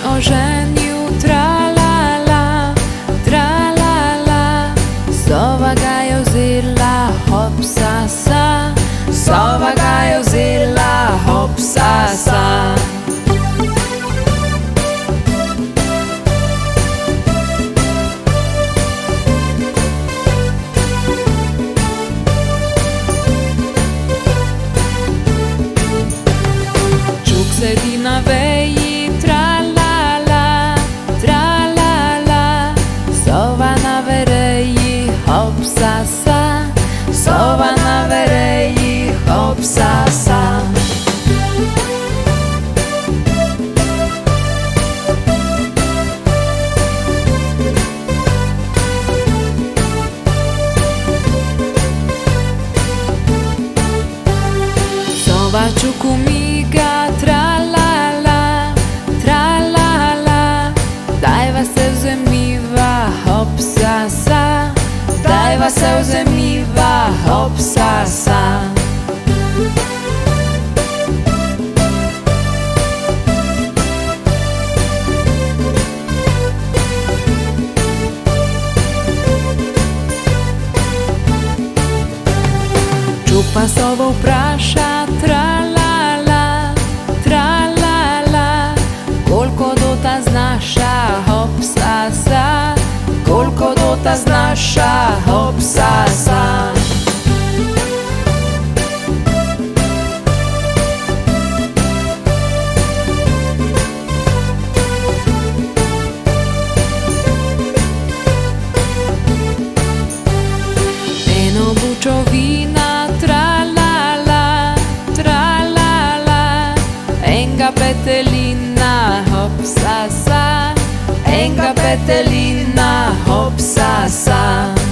ożenił, tra-la-la, tra-la-la. Sowa Godzilla, hopsa-sa, Sowa Godzilla, hopsa-sa. Sedi na veji, tra-la-la, tra-la-la. Sova na vereji, hopsa-sa, Sova na vereji, hopsa-sa. Sova čukumiga, tra-la-la, tra-la-la. Dajva se uzemiva, hopsa-sa, Dajva se uzemiva, hopsa-sa. Čupa sovu praša, tra-la-la, tra-la-la. Koliko dota znaša, hopsa-sa, Koliko dota znaša, hopsa-sa. Eno bučovina, tra-la-la, tra-la-la. Enga petelina, hopsa-sa, Enga petelina, hopsa-sa.